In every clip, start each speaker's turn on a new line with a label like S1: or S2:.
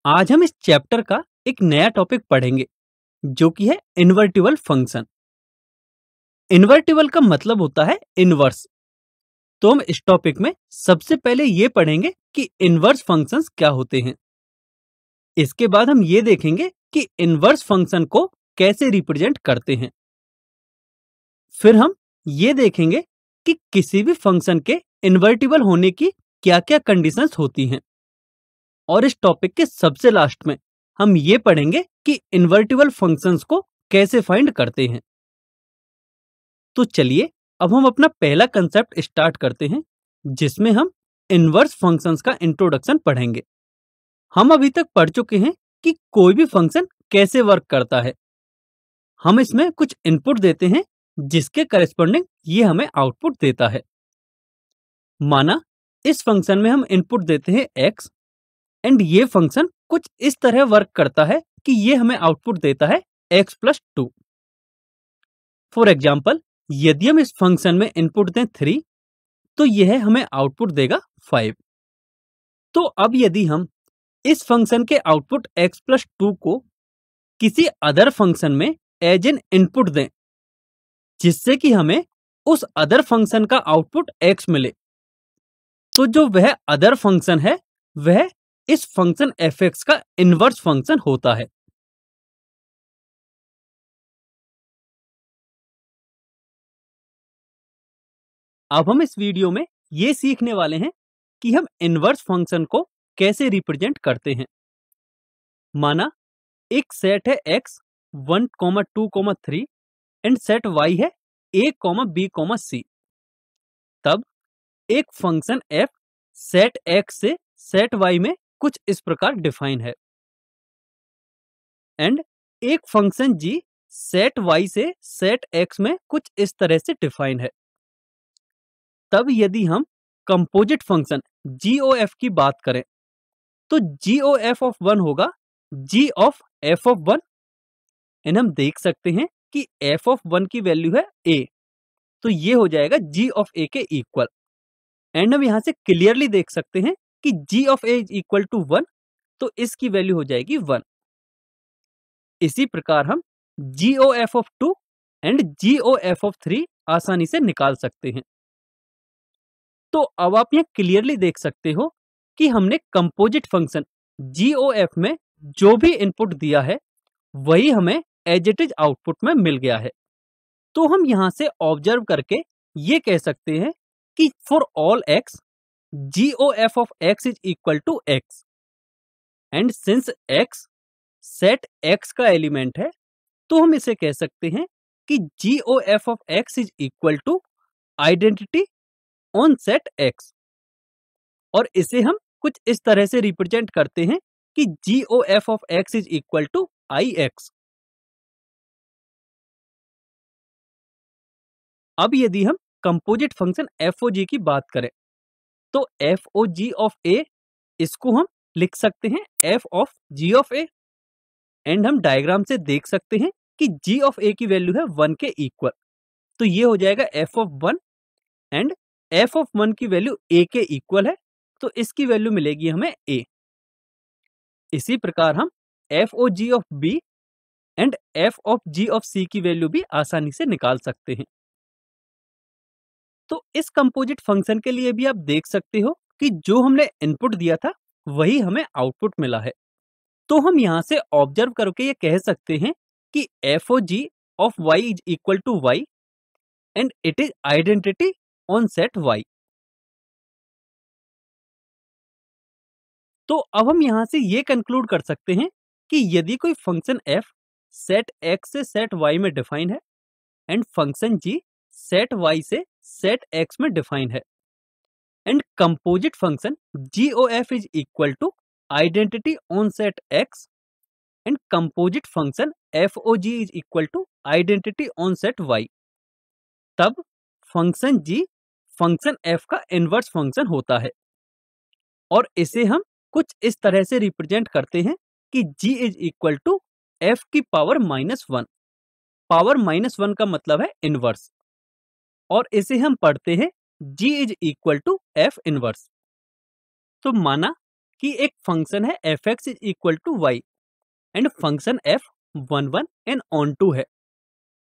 S1: आज हम इस चैप्टर का एक नया टॉपिक पढ़ेंगे जो कि है इन्वर्टिबल फंक्शन। इन्वर्टिबल का मतलब होता है इनवर्स। तो हम इस टॉपिक में सबसे पहले ये पढ़ेंगे कि इनवर्स फंक्शंस क्या होते हैं। इसके बाद हम ये देखेंगे कि इनवर्स फंक्शन को कैसे रिप्रेजेंट करते हैं। फिर हम ये देखेंगे कि किसी भी फंक्शन के इन्वर्टिबल होने की क्या-क्या कंडीशंस होती हैं। और इस टॉपिक के सबसे लास्ट में हम ये पढ़ेंगे कि इन्वर्टिबल फंक्शंस को कैसे फाइंड करते हैं। तो चलिए अब हम अपना पहला कंसेप्ट स्टार्ट करते हैं जिसमें हम इनवर्स फंक्शंस का इंट्रोडक्शन पढ़ेंगे। हम अभी तक पढ़ चुके हैं कि कोई भी फंक्शन कैसे वर्क करता है। हम इसमें कुछ इनपुट देते हैं जिसके करेस्पॉन्डिंग ये हमें आउटपुट देता है। माना इस फंक्शन में हम इनपुट देते हैं x एंड ये फंक्शन कुछ इस तरह वर्क करता है कि ये हमें आउटपुट देता है x+2। फॉर एग्जाम्पल यदि हम इस फंक्शन में इनपुट दें 3 तो यह हमें आउटपुट देगा 5। तो अब यदि हम इस फंक्शन के आउटपुट x+2 को किसी अदर फंक्शन में एज एन इनपुट दें जिससे कि हमें उस अदर फंक्शन का आउटपुट x मिले, तो जो वह अदर फंक्शन है वह इस फंक्शन f(x) का इनवर्स फंक्शन होता है। अब हम इस वीडियो में ये सीखने वाले हैं कि हम इनवर्स फंक्शन को कैसे रिप्रेजेंट करते हैं। माना एक सेट है x 1, 2, 3 एंड सेट y है a, b, c। तब एक फंक्शन f सेट x से सेट y में कुछ इस प्रकार डिफाइन है एंड एक फंक्शन g सेट y से सेट x में कुछ इस तरह से डिफाइन है। तब यदि हम कंपोजिट फंक्शन g(of) की बात करें तो g(of) ऑफ 1 होगा g(f) ऑफ 1 एंड हम देख सकते हैं कि f ऑफ 1 की वैल्यू है a, तो ये हो जाएगा g(a) के इक्वल। एंड हम यहां से क्लियरली देख सकते हैं कि g(a) इज इक्वल टू 1, तो इसकी वैल्यू हो जाएगी 1। इसी प्रकार हम g(of) of 2 and g(of) of 3 आसानी से निकाल सकते हैं। तो अब आप यहाँ क्लियरली देख सकते हो कि हमने कंपोजिट फंक्शन g(of) में जो भी इनपुट दिया है वही हमें एज इट इज आउटपुट में मिल गया है। तो हम यहां से ऑब्जर्व करके ये कह सकते हैं कि for all x g(of) of x is equal to x and since x set x का एलिमेंट है तो हम इसे कह सकते हैं कि g(of) of x is equal to identity on set x। और इसे हम कुछ इस तरह से रिप्रेजेंट करते हैं कि g(of) of x is equal to ix। अब यदि हम कंपोजिट फंक्शन fog की बात करें तो fog ऑफ a इसको हम लिख सकते हैं f of g of a and हम डायग्राम से देख सकते हैं कि g ऑफ a की वैल्यू है 1 के इक्वल, तो ये हो जाएगा f of 1 and f of 1 की वैल्यू a के इक्वल है, तो इसकी वैल्यू मिलेगी हमें a। इसी प्रकार हम fog of b and f of g of c की वैल्यू भी आसानी से निकाल सकते हैं। तो इस कंपोजिट फंक्शन के लिए भी आप देख सकते हो कि जो हमने इनपुट दिया था वही हमें आउटपुट मिला है। तो हम यहां से ऑब्जर्व करके ये कह सकते हैं कि fog of y is equal to y and it is identity on set y। तो अब हम यहां से ये कंक्लूड कर सकते हैं कि यदि कोई फंक्शन f सेट x से सेट y में डिफाइन है and function g set y से सेट x में डिफाइन है and composite function g(of) is equal to identity on set x and composite function fog is equal to identity on set y, तब function g function f का inverse function होता है। और इसे हम कुछ इस तरह से रिप्रेजेंट करते हैं कि g is equal to f की पावर -1। पावर -1 का मतलब है इनवर्स, और इसे हम पढ़ते हैं g is equal to f inverse. तो माना कि एक फंक्शन है F x is equal to Y and function F one one and onto है,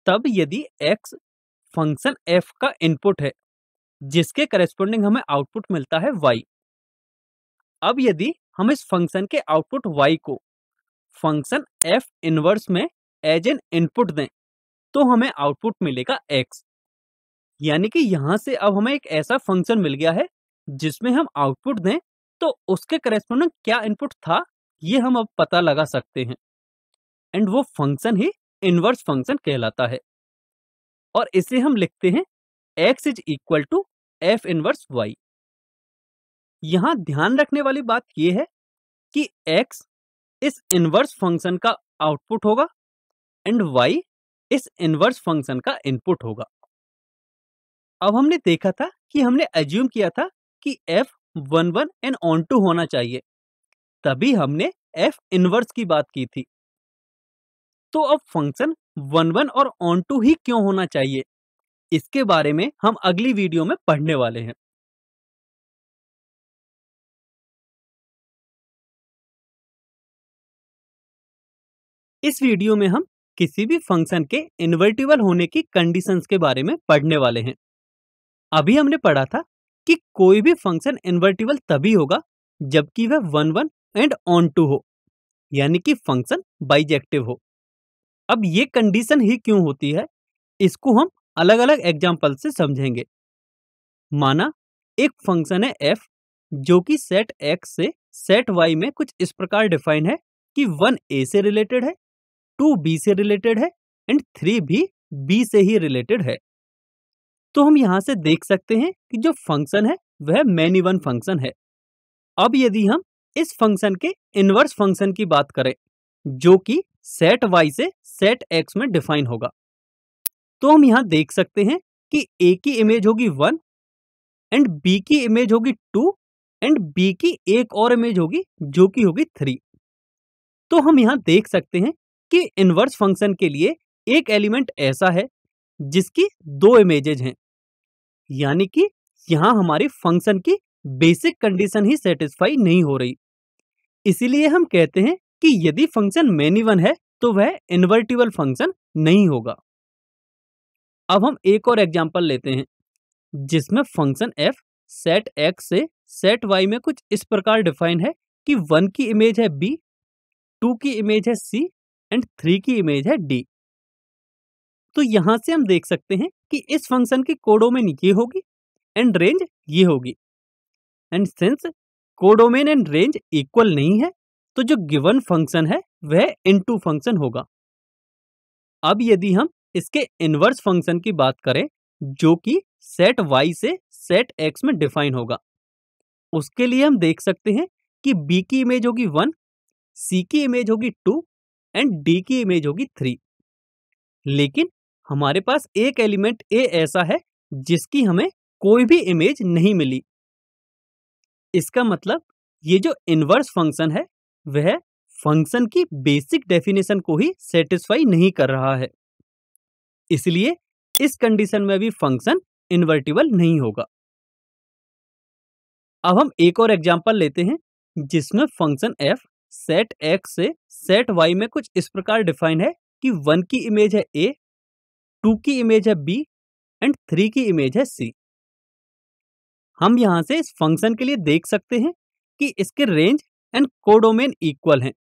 S1: तब यदि x फंक्शन f का इनपुट है जिसके करेस्पॉन्डिंग हमें आउटपुट मिलता है y। अब यदि हम इस फंक्शन के आउटपुट y को फंक्शन f इनवर्स में एज एन इनपुट दें तो हमें आउटपुट मिलेगा x। यानी कि यहां से अब हमें एक ऐसा फंक्शन मिल गया है जिसमें हम आउटपुट दें तो उसके करेस्पॉन्डिंग क्या इनपुट था ये हम अब पता लगा सकते हैं, एंड वो फंक्शन ही इनवर्स फंक्शन कहलाता है। और इसे हम लिखते हैं x is equal to F inverse y। यहां ध्यान रखने वाली बात यह है कि x इस इनवर्स फंक्शन का आउटपुट होगा एंड y इस इनवर्स फंक्शन का इनपुट होगा। अब हमने देखा था कि हमने एज्यूम किया था कि f one one and onto होना चाहिए, तभी हमने f इनवर्स की बात की थी। तो अब फंक्शन वन वन और ऑन टू ही क्यों होना चाहिए, इसके बारे में हम अगली वीडियो में पढ़ने वाले हैं। इस वीडियो में हम किसी भी फंक्शन के इन्वर्टिबल होने की कंडीशंस के बारे में पढ़ने वाले हैं। अभी हमने पढ़ा था कि कोई भी फंक्शन इन्वर्टिबल तभी होगा जबकि वह one one and onto हो, यानी कि फंक्शन बाइजेक्टिव हो। अब ये कंडीशन ही क्यों होती है, इसको हम अलग अलग एग्जाम्पल से समझेंगे। माना एक फंक्शन है f जो कि सेट x से सेट y में कुछ इस प्रकार डिफाइन है कि 1a से रिलेटेड है, 2b से रिलेटेड है एंड 3 भी b से ही रिलेटेड है। तो हम यहां से देख सकते हैं कि जो फंक्शन है वह मैनी वन फंक्शन है। अब यदि हम इस फंक्शन के इनवर्स फंक्शन की बात करें जो कि सेट y से सेट x में डिफाइन होगा, तो हम यहां देख सकते हैं कि a की इमेज होगी 1 एंड b की इमेज होगी 2 एंड b की एक और इमेज होगी जो कि होगी 3। तो हम यहां देख सकते हैं कि इनवर्स फंक्शन के लिए एक एलिमेंट ऐसा है जिसकी 2 इमेजेज हैं, यानी कि यहां हमारी फंक्शन की बेसिक कंडीशन ही सेटिस्फाई नहीं हो रही। इसीलिए हम कहते हैं कि यदि फंक्शन मैनी वन है तो वह इन्वर्टिबल फंक्शन नहीं होगा। अब हम एक और एग्जांपल लेते हैं जिसमें फंक्शन f सेट x से सेट y में कुछ इस प्रकार डिफाइन है कि 1 की इमेज है b, 2 की इमेज है c एंड 3 की इमेज है d। तो यहां से हम देख सकते हैं कि इस फंक्शन की कोडोमेन ये होगी एंड रेंज ये होगी, and since codomain and range equal नहीं है तो जो गिवन फंक्शन है वह इनटू फंक्शन होगा। अब यदि हम इसके इनवर्स फंक्शन की बात करें जो कि सेट y से सेट x में डिफाइन होगा, उसके लिए हम देख सकते हैं कि b की इमेज होगी 1, c की इमेज होगी 2 एंड d की इमेज होगी 3। लेकिन हमारे पास एक एलिमेंट a ऐसा है जिसकी हमें कोई भी इमेज नहीं मिली। इसका मतलब ये जो इनवर्स फंक्शन है वह फंक्शन की बेसिक डेफिनेशन को ही सेटिस्फाई नहीं कर रहा है, इसलिए इस कंडीशन में भी फंक्शन इन्वर्टिबल नहीं होगा। अब हम एक और एग्जांपल लेते हैं जिसमें फंक्शन f सेट x से सेट y में कुछ इस प्रकार डिफाइन है कि 1 की इमेज है a, 2 की इमेज है b एंड 3 की इमेज है c। हम यहां से इस फंक्शन के लिए देख सकते हैं कि इसके रेंज एंड कोडोमेन इक्वल हैं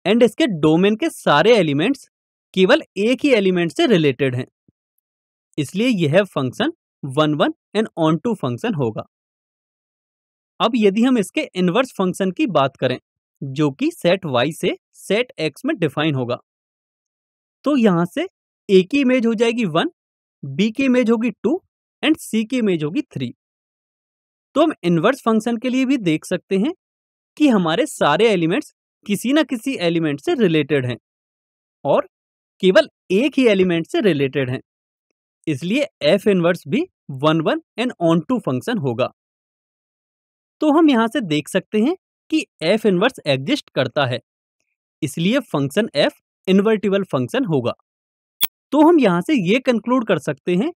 S1: एंड इसके डोमेन के सारे एलिमेंट्स केवल एक ही एलिमेंट से रिलेटेड हैं, इसलिए यह function one one and onto function होगा। अब यदि हम इसके इनवर्स फंक्शन की बात करें जो कि सेट y से सेट x में डिफाइन होगा, तो यहां से a की इमेज हो जाएगी 1, b की इमेज होगी 2 एंड c की इमेज होगी 3। तो हम इनवर्स फंक्शन के लिए भी देख सकते हैं कि हमारे सारे एलिमेंट्स किसी ना किसी एलिमेंट से रिलेटेड हैं और केवल एक ही एलिमेंट से रिलेटेड हैं, इसलिए f इनवर्स भी one one and onto function होगा। तो हम यहां से देख सकते हैं कि f इनवर्स एग्जिस्ट करता है, इसलिए फंक्शन f इन्वर्टिबल फंक्शन होगा। तो हम यहां से ये कंक्लूड कर सकते हैं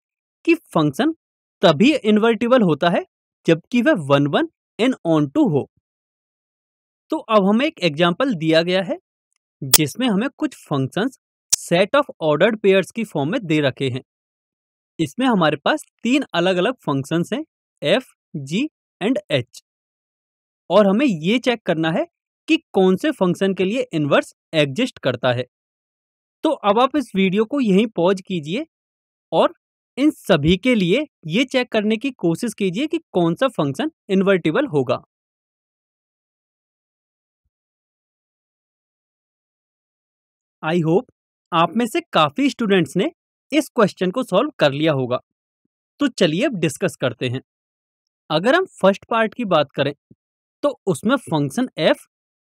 S1: कि फंक्शन तभी इन्वर्टिबल होता है जबकि वह one one and onto हो, तो अब हमें एक एग्जाम्पल दिया गया है जिसमें हमें कुछ functions set of ordered pairs की फॉर्म में दे रखे हैं। इसमें हमारे पास तीन अलग अलग फंक्शंस हैं, एफ, जी एंड एच, और हमें ये चेक करना है कि कौन से फंक्शन के लिए इनवर्स एग्जिस्ट करता है। तो अब आप इस वीडियो को यहीं पॉज कीजिए और इन सभी के लिए ये चेक करने की कोशिश कीजिए कि कौन सा फंक्शन इन्वर्टिबल होगा। आई होप आप में से काफी स्टूडेंट्स ने इस क्वेश्चन को सॉल्व कर लिया होगा। तो चलिए अब डिस्कस करते हैं। अगर हम फर्स्ट पार्ट की बात करें तो उसमें फंक्शन एफ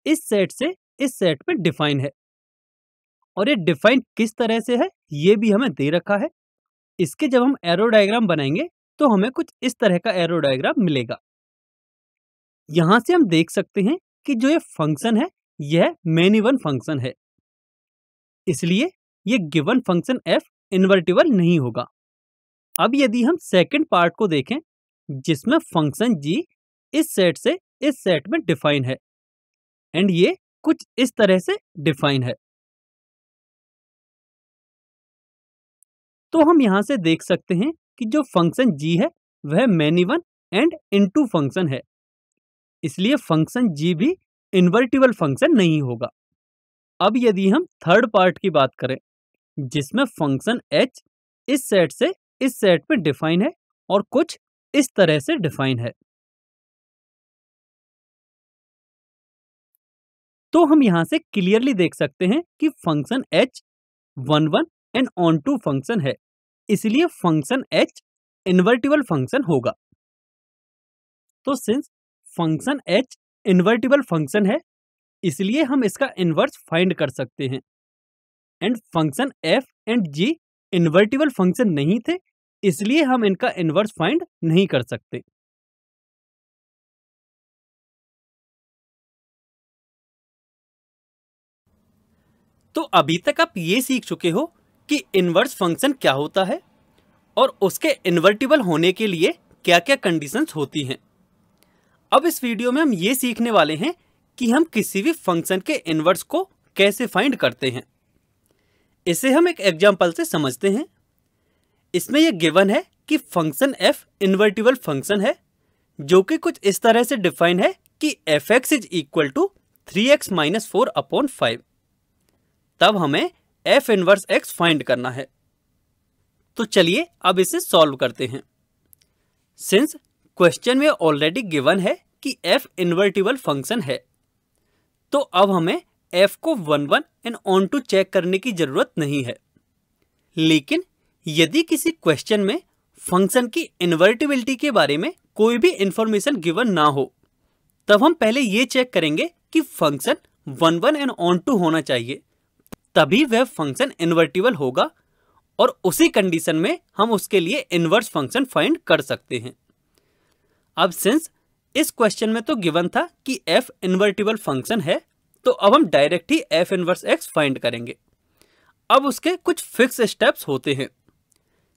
S1: इस सेट से इस सेट में डिफाइन है, और ये डिफाइन किस तरह से है ये भी हमें दे रखा है। इसके जब हम एरो डायग्राम बनाएंगे तो हमें कुछ इस तरह का एरो डायग्राम मिलेगा। यहां से हम देख सकते हैं कि जो ये फंक्शन है यह मेनी वन फंक्शन है, इसलिए ये गिवन फंक्शन एफ इन्वर्टिबल नहीं होगा। अब यदि हम सेकंड पार्ट को देखें जिसमें फंक्शन जी इस सेट से इस सेट में डिफाइन है, एंड ये कुछ इस तरह से डिफाइन है, तो हम यहां से देख सकते हैं कि जो फंक्शन जी है वह many one and into function है, इसलिए फंक्शन जी भी इन्वर्टिबल फंक्शन नहीं होगा। अब यदि हम थर्ड पार्ट की बात करें जिसमें फंक्शन एच इस सेट से इस सेट में डिफाइन है और कुछ इस तरह से डिफाइन है, तो हम यहां से क्लियरली देख सकते हैं कि function H one one and onto function है, इसलिए फंक्शन एच इन्वर्टिबल फंक्शन होगा। तो since function H invertible function है इसलिए हम इसका इनवर्स फाइंड कर सकते हैं, and function F and ji invertible function नहीं थे इसलिए हम इनका इनवर्स फाइंड नहीं कर सकते। तो अभी तक आप ये सीख चुके हो कि इनवर्स फंक्शन क्या होता है और उसके इन्वर्टिबल होने के लिए क्या क्या कंडीशंस होती हैं। अब इस वीडियो में हम ये सीखने वाले हैं कि हम किसी भी फंक्शन के इनवर्स को कैसे फाइंड करते हैं। इसे हम एक एग्जांपल से समझते हैं। इसमें यह गिवन है कि फंक्शन एफ इन्वर्टिबल फंक्शन है जो कि कुछ इस तरह से डिफाइन है कि F x is equal to 3x minus 4/5। तब हमें एफ इनवर्स एक्स फाइंड करना है। तो चलिए अब इसे सॉल्व करते हैं। सिंस क्वेश्चन में ऑलरेडी गिवन है कि एफ इन्वर्टिबल फंक्शन है, तो अब हमें एफ को one one and onto check करने की जरूरत नहीं है। लेकिन यदि किसी क्वेश्चन में फंक्शन की इन्वर्टिबिलिटी के बारे में कोई भी इंफॉर्मेशन गिवन ना हो, तब हम पहले ये चेक करेंगे कि function one one and onto होना चाहिए, तभी वह फंक्शन इन्वर्टिबल होगा, और उसी कंडीशन में हम उसके लिए इनवर्स फंक्शन फाइंड कर सकते हैं। अब सिंस इस क्वेश्चन में तो गिवन था कि एफ इन्वर्टिबल फंक्शन है, तो अब हम डायरेक्ट ही एफ इनवर्स एक्स फाइंड करेंगे। अब उसके कुछ फिक्स स्टेप्स होते हैं।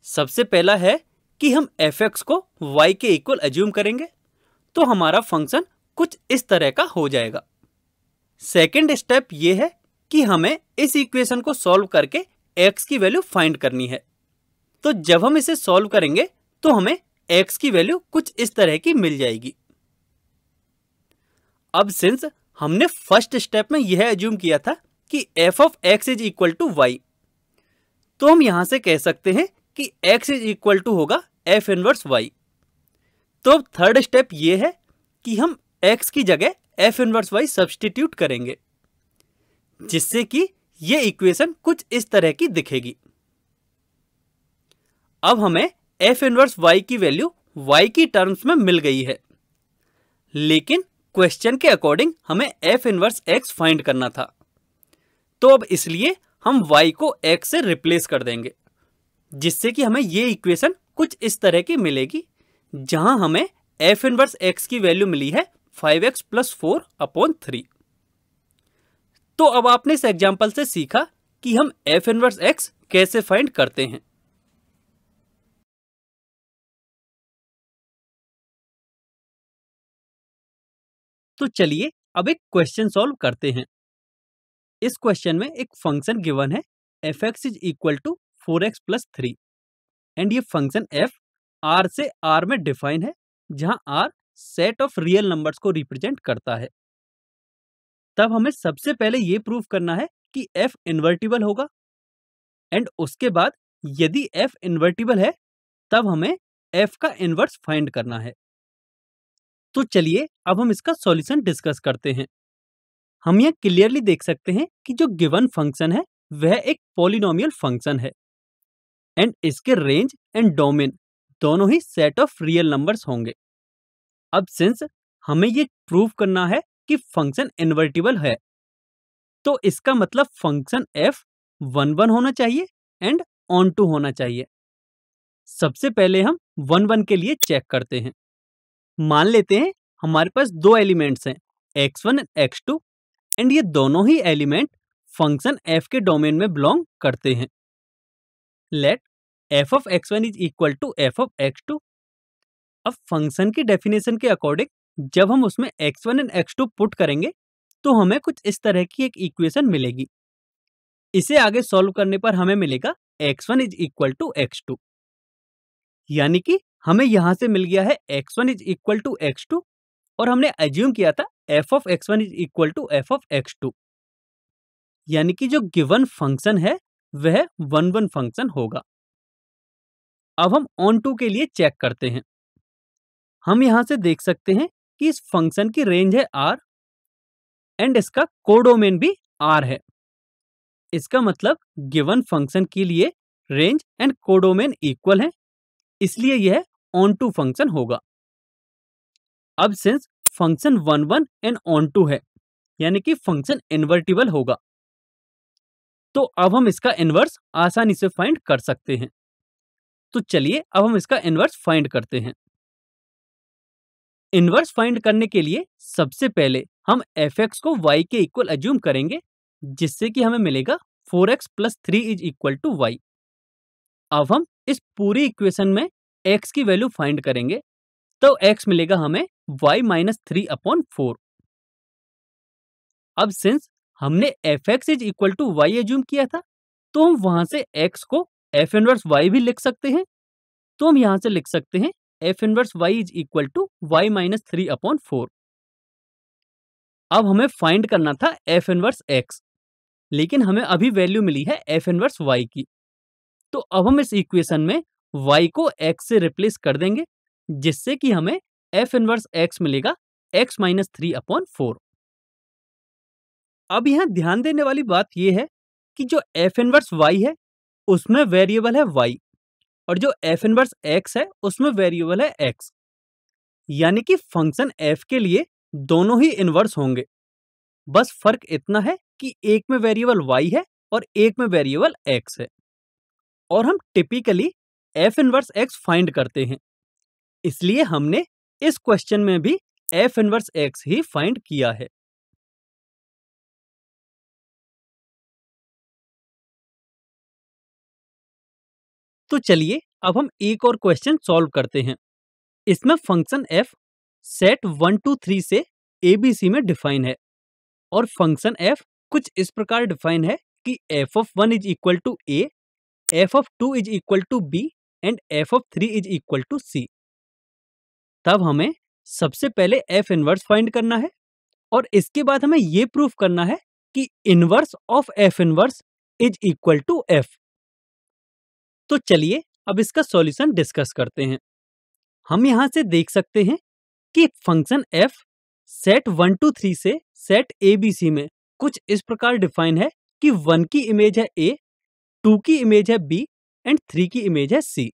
S1: सबसे पहला है कि हम एफ एक्स को वाई के इक्वल एज्यूम करेंगे, तो हमारा फंक्शन कुछ इस तरह का हो जाएगा। सेकेंड स्टेप ये है कि हमें इस इक्वेशन को सॉल्व करके x की वैल्यू फाइंड करनी है। तो जब हम इसे सॉल्व करेंगे तो हमें x की वैल्यू कुछ इस तरह की मिल जाएगी। अब सिंस हमने फर्स्ट स्टेप में यह एज्यूम किया था कि f of x is equal to y, तो हम यहां से कह सकते हैं कि x इज इक्वल टू होगा f इनवर्स y। तो अब थर्ड स्टेप यह है कि हम x की जगह f इनवर्स y सब्स्टिट्यूट करेंगे, जिससे कि यह इक्वेशन कुछ इस तरह की दिखेगी। अब हमें f इनवर्स y की वैल्यू y की टर्म्स में मिल गई है, लेकिन क्वेश्चन के अकॉर्डिंग हमें f इनवर्स x फाइंड करना था, तो अब इसलिए हम y को x से रिप्लेस कर देंगे, जिससे कि हमें यह इक्वेशन कुछ इस तरह की मिलेगी, जहां हमें f इनवर्स x की वैल्यू मिली है 5x + 4/3। तो अब आपने इस एग्जाम्पल से सीखा कि हम f इनवर्स x कैसे फाइंड करते हैं। तो चलिए अब एक क्वेश्चन सॉल्व करते हैं। इस क्वेश्चन में एक फंक्शन गिवन है f(x) is equal to 4x plus 3 and ये फंक्शन f r से r में डिफाइन है, जहां r set of real numbers को रिप्रेजेंट करता है। तब हमें सबसे पहले ये प्रूव करना है कि f इन्वर्टिबल होगा एंड उसके बाद यदि f इन्वर्टिबल है तब हमें f का इनवर्स फाइंड करना है। तो चलिए अब हम इसका सॉल्यूशन डिस्कस करते हैं। हम यह क्लियरली देख सकते हैं कि जो गिवन फंक्शन है वह एक पॉलिनोमियल फंक्शन है एंड इसके रेंज एंड डोमेन दोनों ही सेट ऑफ रियल नंबर्स होंगे। अब सिंस हमें ये प्रूव करना है कि फंक्शन इन्वर्टिबल है, तो इसका मतलब फंक्शन f 1 1 होना चाहिए एंड ऑन टू होना चाहिए। सबसे पहले हम 1 1 के लिए चेक करते हैं। मान लेते हैं हमारे पास दो एलिमेंट्स हैं x1 एंड x2 एंड ये दोनों ही एलिमेंट फंक्शन f के डोमेन में बिलोंग करते हैं। Let f of x1 is equal to f of x2। अब फंक्शन की डेफिनेशन के अकॉर्डिंग जब हम उसमें x1 एंड x2 पुट करेंगे तो हमें कुछ इस तरह की एक इक्वेशन मिलेगी। इसे आगे सॉल्व करने पर हमें मिलेगा x1 is equal to x2, यानी कि हमें यहां से मिल गया है x1 is equal to x2 और हमने एज्यूम किया था f of x1 is equal to f of x2, यानी कि जो गिवन फंक्शन है वह 1 1 फंक्शन होगा। अब हम ऑन टू के लिए चेक करते हैं। हम यहां से देख सकते हैं कि इस फंक्शन की रेंज है r एंड इसका कोडोमेन भी r है। इसका मतलब गिवन फंक्शन के लिए रेंज एंड कोडोमेन इक्वल है, इसलिए यह ऑन टू फंक्शन होगा। अब since function 1 1 and onto है, यानी कि फंक्शन इन्वर्टिबल होगा, तो अब हम इसका इनवर्स आसानी से फाइंड कर सकते हैं। तो चलिए अब हम इसका इनवर्स फाइंड करते हैं। इनवर्स फाइंड करने के लिए सबसे पहले हम f(x) को y के इक्वल अज्यूम करेंगे, जिससे कि हमें मिलेगा 4x plus 3 is equal to y। अब हम इस पूरी इक्वेशन में x की वैल्यू फाइंड करेंगे, तो x मिलेगा हमें y माइनस 3 अपॉन 4। अब सिंस हमने f(x) is equal to y assume किया था, तो हम वहां से x को f इनवर्स y भी लिख सकते हैं। तो हम यहां से लिख सकते हैं f inverse y is equal to y minus 3 upon 4। अब हमें फाइंड करना था f इनवर्स x, लेकिन हमें अभी वैल्यू मिली है f इनवर्स y की। तो अब हम इस इक्वेशन में y को x से रिप्लेस कर देंगे, जिससे कि हमें f इनवर्स x मिलेगा x माइनस 3 अपॉन 4। अब यहाँ ध्यान देने वाली बात यह है कि जो f इनवर्स y है उसमें वेरिएबल है y और जो f इनवर्स x है उसमें वेरिएबल है x, यानी कि फंक्शन f के लिए दोनों ही इनवर्स होंगे। बस फर्क इतना है कि एक में वेरिएबल y है और एक में वेरिएबल x है। और हम typically f inverse x find करते हैं, इसलिए हमने इस क्वेश्चन में भी f इनवर्स x ही फाइंड किया है। तो चलिए अब हम एक और क्वेश्चन सॉल्व करते हैं। इसमें फंक्शन f सेट 1 2 3 से abc में डिफाइन है और फंक्शन f कुछ इस प्रकार डिफाइन है कि f of 1 is equal to a, f of 2 is equal to b and f of 3 is equal to c। तब हमें सबसे पहले f इनवर्स फाइंड करना है और इसके बाद हमें यह प्रूफ करना है कि inverse of f inverse is equal to f। तो चलिए अब इसका सॉल्यूशन डिस्कस करते हैं। हम यहां से देख सकते हैं कि फंक्शन f सेट 1 2 3 से सेट abc में कुछ इस प्रकार डिफाइन है कि 1 की इमेज है a, 2 की इमेज है b एंड 3 की इमेज है c।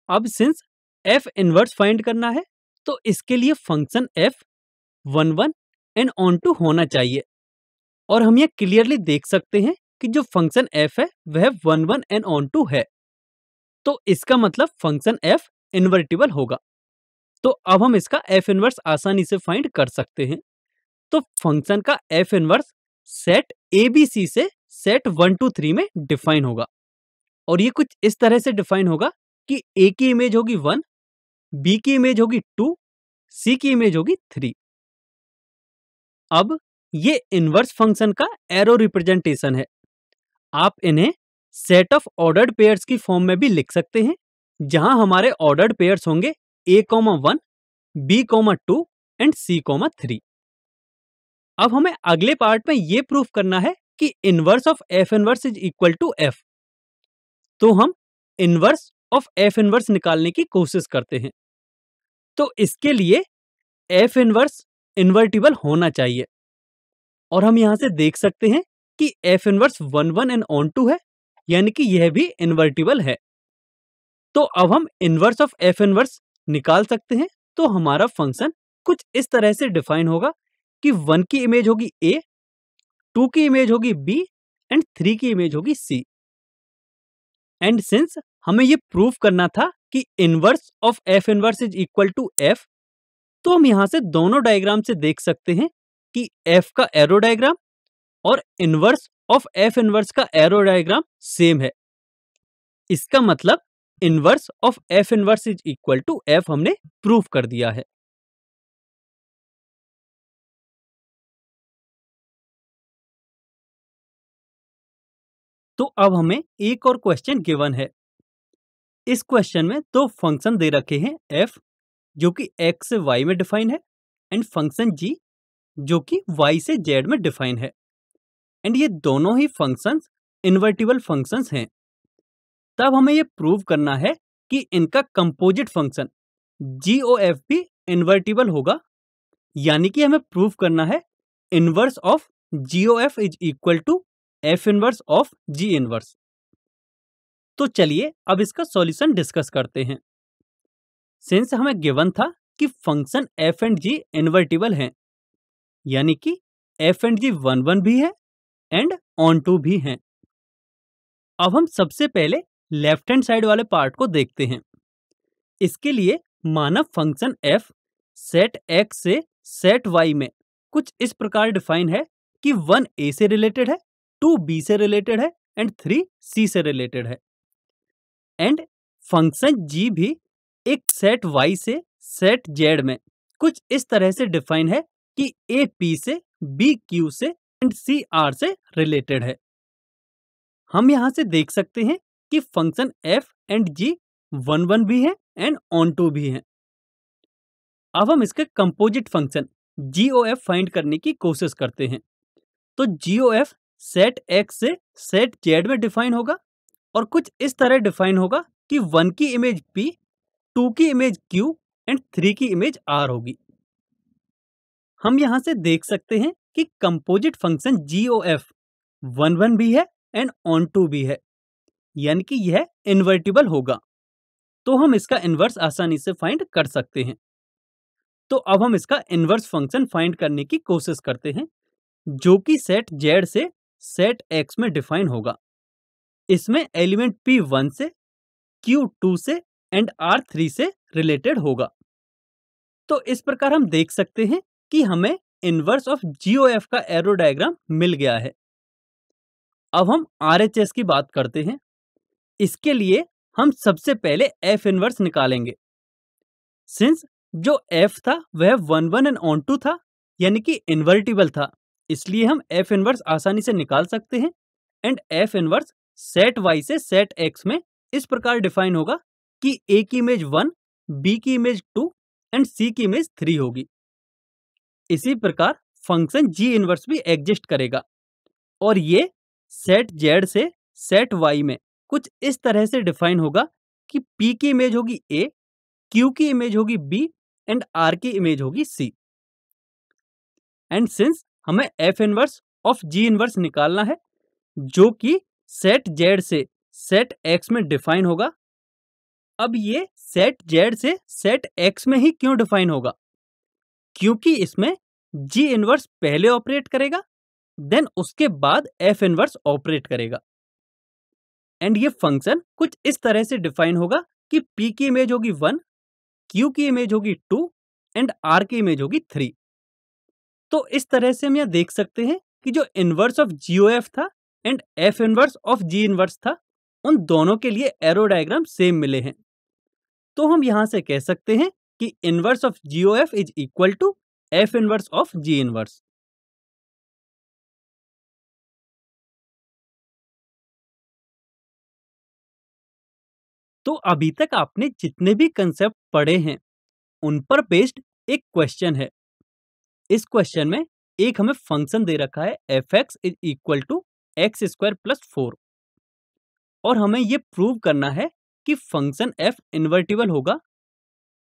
S1: अब सिंस f इनवर्स फाइंड करना है, तो इसके लिए function f 1 1 and onto होना चाहिए और हम ये क्लियरली देख सकते हैं कि जो फंक्शन f है वह 1 1 एंड ऑन टू है, तो इसका मतलब फंक्शन f इन्वर्टिबल होगा। तो अब हम इसका f इनवर्स आसानी से फाइंड कर सकते हैं। तो फंक्शन का f इनवर्स सेट abc से सेट 1 2 3 में डिफाइन होगा और ये कुछ इस तरह से डिफाइन होगा कि a की इमेज होगी 1, b की इमेज होगी 2, c की इमेज होगी 3। अब ये इनवर्स फंक्शन का एरो रिप्रेजेंटेशन है। आप इन्हें सेट ऑफ ऑर्डर्ड पेयर्स की फॉर्म में भी लिख सकते हैं, जहां हमारे ऑर्डर्ड पेयर्स होंगे a,1, b,2 एंड c,3। अब हमें अगले पार्ट में ये प्रूफ करना है कि inverse of f inverse is equal to f. तो हम इनवर्स ऑफ एफ इनवर्स निकालने की कोशिश करते हैं। तो इसके लिए एफ इनवर्स इन्वर्टिबल होना चाहिए, और हम यहां से देख सकते हैं कि f inverse 1 1 and onto है, यानी कि यह भी इन्वर्टिबल है। तो अब हम इनवर्स ऑफ एफ इनवर्स निकाल सकते हैं। तो हमारा फंक्शन कुछ इस तरह से डिफाइन होगा कि 1 की इमेज होगी a, 2 की इमेज होगी b एंड 3 की इमेज होगी c। एंड सिंस हमें ये प्रूफ करना था कि inverse of f inverse is equal to f, तो हम यहां से दोनों डायग्राम से देख सकते हैं कि एफ का एरो डायग्राम और इनवर्स ऑफ एफ इनवर्स का एरो डायग्राम सेम है। इसका मतलब inverse of f inverse is equal to f हमने प्रूफ कर दिया है। तो अब हमें एक और क्वेश्चन गिवन है। इस क्वेश्चन में दो फंक्शन दे रखे हैं, एफ जो कि एक्स से वाई में डिफाइन है, एंड फंक्शन जी जो कि वाई से जेड में डिफाइन है। एंड ये दोनों ही फंक्शंस इन्वर्टिबल फंक्शंस हैं। तब हमें ये प्रूव करना है कि इनका कंपोजिट फंक्शन GOF भी इन्वर्टिबल होगा, यानी कि हमें प्रूव करना है inverse of GOF is equal to F inverse of g inverse. तो चलिए अब इसका सॉल्यूशन डिस्कस करते हैं। सिंस हमें गिवन था कि function F and ji invertible हैं, यानी कि एफ एंड जी 1 1 भी है एंड ऑन टू भी हैं। अब हम सबसे पहले लेफ्ट हैंड साइड वाले पार्ट को देखते हैं। इसके लिए माना फंक्शन f सेट x से सेट y में कुछ इस प्रकार डिफाइन है कि 1 a से रिलेटेड है, 2 b से रिलेटेड है एंड 3 c से रिलेटेड है। एंड फंक्शन g भी एक सेट y से सेट z में कुछ इस तरह से डिफाइन है कि a p से, b q से एंड c r से रिलेटेड है। हम यहां से देख सकते हैं कि फंक्शन f एंड g 1 1 भी है एंड ऑन टू भी है। अब हम इसके कंपोजिट फंक्शन GOF फाइंड करने की कोशिश करते हैं। तो GOF सेट x से सेट z में डिफाइन होगा और कुछ इस तरह डिफाइन होगा कि 1 की इमेज p, 2 की इमेज q एंड 3 की इमेज r होगी। हम यहां से देख सकते हैं कि कंपोजिट फंक्शन GOF 1 1 भी है एंड ऑन टू भी है, यानी कि यह इन्वर्टिबल होगा। तो हम इसका इनवर्स आसानी से फाइंड कर सकते हैं। तो अब हम इसका इनवर्स फंक्शन फाइंड करने की कोशिश करते हैं, जो कि सेट z से सेट x में डिफाइन होगा। इसमें एलिमेंट p 1 से, q 2 से एंड r 3 से रिलेटेड होगा। तो इस प्रकार हम देख सकते हैं कि हमें इनवर्स ऑफ GOF का एरो डायग्राम मिल गया है। अब हम RHS की बात करते हैं। इसके लिए हम सबसे पहले f इनवर्स निकालेंगे। सिंस जो f था वह 1 1 एंड ऑन टू था, यानी कि इन्वर्टिबल था, इसलिए हम f इनवर्स आसानी से निकाल सकते हैं। And f inverse set y से सेट x में इस प्रकार डिफाइन होगा कि a की इमेज 1, b की इमेज 2 एंड c की इमेज 3 होगी। इसी प्रकार फंक्शन g इनवर्स भी एग्जिस्ट करेगा, और ये सेट z से सेट y में कुछ इस तरह से डिफाइन होगा कि p की इमेज होगी a, q की इमेज होगी b एंड r की इमेज होगी c। एंड सिंस हमें f inverse of g inverse निकालना है, जो कि सेट z से सेट x में डिफाइन होगा। अब ये सेट z से सेट x में ही क्यों डिफाइन होगा? क्योंकि इसमें g इनवर्स पहले ऑपरेट करेगा, देन उसके बाद f इनवर्स ऑपरेट करेगा। एंड ये फंक्शन कुछ इस तरह से डिफाइन होगा कि p की इमेज होगी 1, q की इमेज होगी 2 एंड r की इमेज होगी 3। तो इस तरह से हम यह देख सकते हैं कि जो इनवर्स ऑफ GOF था and f inverse of g inverse था, उन दोनों के लिए एरो डायग्राम सेम मिले हैं। तो हम यहां से कह सकते हैं कि inverse of GOF is equal to f inverse of g inverse. तो अभी तक आपने जितने भी कंसेप्ट पढ़े हैं उन पर बेस्ड एक क्वेश्चन है। इस क्वेश्चन में एक हमें फंक्शन दे रखा है F x is equal to x square plus 4 और हमें ये प्रूव करना है कि फंक्शन एफ इन्वर्टिबल होगा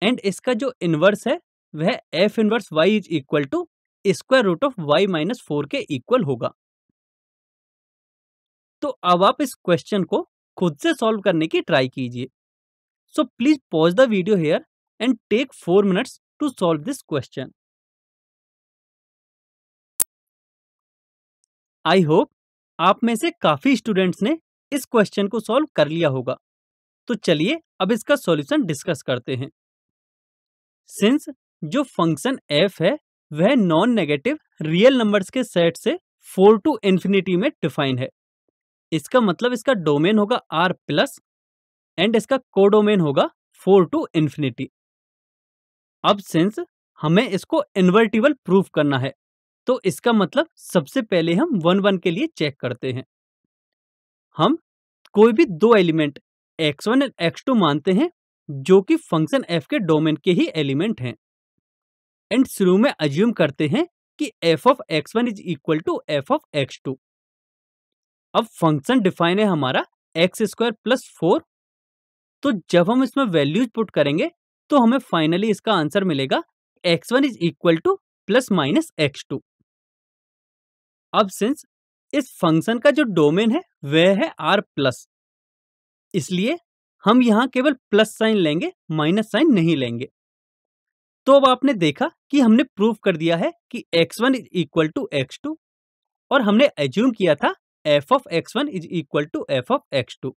S1: एंड इसका जो इनवर्स है वह f inverse y is equal to square root of y minus 4 के इक्वल होगा। तो अब आप इस क्वेश्चन को खुद से सॉल्व करने की ट्राई कीजिए। So please pause the video here and take 4 minutes to solve this question. I hope आप में से काफी स्टूडेंट्स ने इस क्वेश्चन को सॉल्व कर लिया होगा। तो चलिए अब इसका सॉल्यूशन डिस्कस करते हैं। सिंस जो फंक्शन f है वह नॉन नेगेटिव रियल नंबर्स के सेट से 4 टू इंफिनिटी में डिफाइन है। इसका मतलब इसका डोमेन होगा r प्लस एंड इसका कोडोमेन होगा 4 टू इंफिनिटी। अब सिंस हमें इसको इन्वर्टिबल प्रूफ करना है तो इसका मतलब सबसे पहले हम 1 1 के लिए चेक करते हैं। हम कोई भी दो एलिमेंट x1 एंड x2 मानते हैं जो कि फंक्शन f के डोमेन के ही एलिमेंट हैं एंड शुरू में अज्यूम करते हैं कि f of x1 is equal to f of x2। अब फंक्शन डिफाइन है हमारा एक्स स्क्वायर प्लस 4। तो जब हम इसमें वैल्यूज पुट करेंगे तो हमें फाइनली इसका आंसर मिलेगा x1 is equal to plus minus x2। अब सिंस इस फंक्शन का जो डोमेन है वह है r प्लस, इसलिए हम यहाँ केवल प्लस साइन लेंगे, माइनस साइन नहीं लेंगे। तो अब आपने देखा कि हमने प्रूव कर दिया है कि x1 is equal to x2 और हमने एज्यूम किया था f of x1 is equal to f of x2।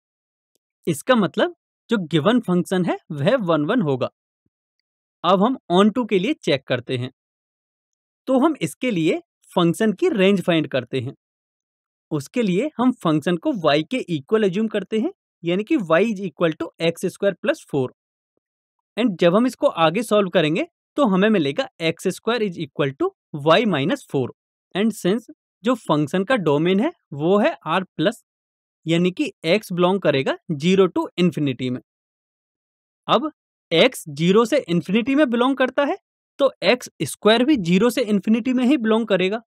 S1: इसका मतलब जो गिवन फंक्शन है वह 1 1 होगा। अब हम ऑन टू के लिए चेक करते हैं। तो हम इसके लिए फंक्शन की रेंज फाइंड करते हैं। उसके लिए हम फंक्शन को y के इक्वल एज्यूम करते हैं, यानी कि y is equal to x square plus 4 and जब हम इसको आगे सॉल्व करेंगे तो हमें मिलेगा x square is equal to y minus 4 and since जो फंक्शन का डोमेन है वो है r प्लस, यानी कि x बिलोंग करेगा 0 टू इंफिनिटी में। अब x 0 से इंफिनिटी में बिलोंग करता है तो x स्क्वायर भी 0 से इंफिनिटी में ही बिलोंग करेगा।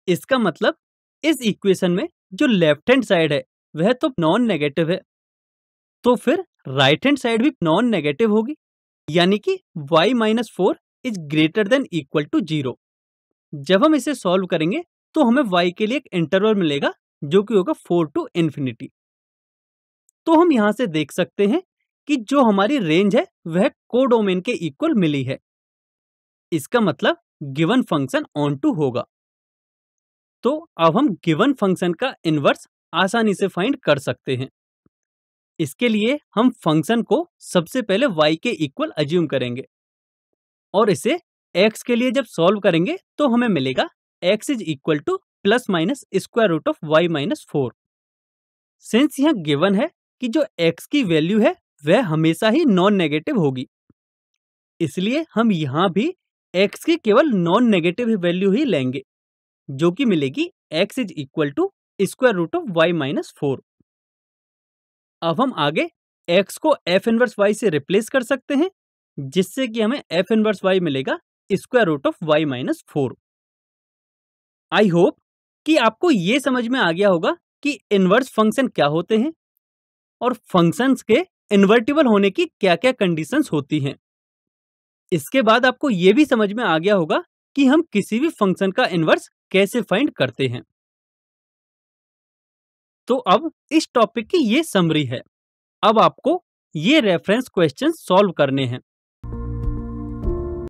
S1: इसका मतलब इस इक्वेशन में जो लेफ्ट हैंड साइड है वह तो नॉन नेगेटिव है, तो फिर राइट हैंड साइड भी नॉन नेगेटिव होगी, यानी कि y minus 4 is greater than equal to 0। जब हम इसे सॉल्व करेंगे तो हमें y के लिए एक इंटरवल मिलेगा जो कि होगा 4 टू इंफिनिटी। तो हम यहां से देख सकते हैं कि जो हमारी रेंज है वह कोडोमेन के इक्वल मिली है। इसका मतलब गिवन फंक्शन ऑन टू होगा। तो अब हम गिवन फंक्शन का इनवर्स आसानी से फाइंड कर सकते हैं। इसके लिए हम फंक्शन को सबसे पहले y के इक्वल अज्यूम करेंगे और इसे x के लिए जब सॉल्व करेंगे तो हमें मिलेगा x is equal to plus minus square root of y minus 4। Since यहाँ गिवन है कि जो x की वैल्यू है वह हमेशा ही नॉन नेगेटिव होगी, इसलिए हम यहाँ भी x की केवल नॉन नेगेटिव वैल्यू ही लेंगे जो कि मिलेगी x is equal to square root of y minus 4। अब हम आगे x को f इनवर्स y से रिप्लेस कर सकते हैं जिससे कि हमें f इनवर्स y मिलेगा square root of y minus 4। I hope कि आपको ये समझ में आ गया होगा कि इनवर्स फंक्शन क्या होते हैं और फंक्शंस के इन्वर्टिबल होने की क्या-क्या कंडीशंस होती हैं। इसके बाद आपको ये भी समझ में आ गया होगा कि हम किसी भी फंक्शन का इनवर्स कैसे फाइंड करते हैं। तो अब इस टॉपिक की ये समरी है। अब आपको ये रेफरेंस क्वेश्चन सॉल्व करने हैं।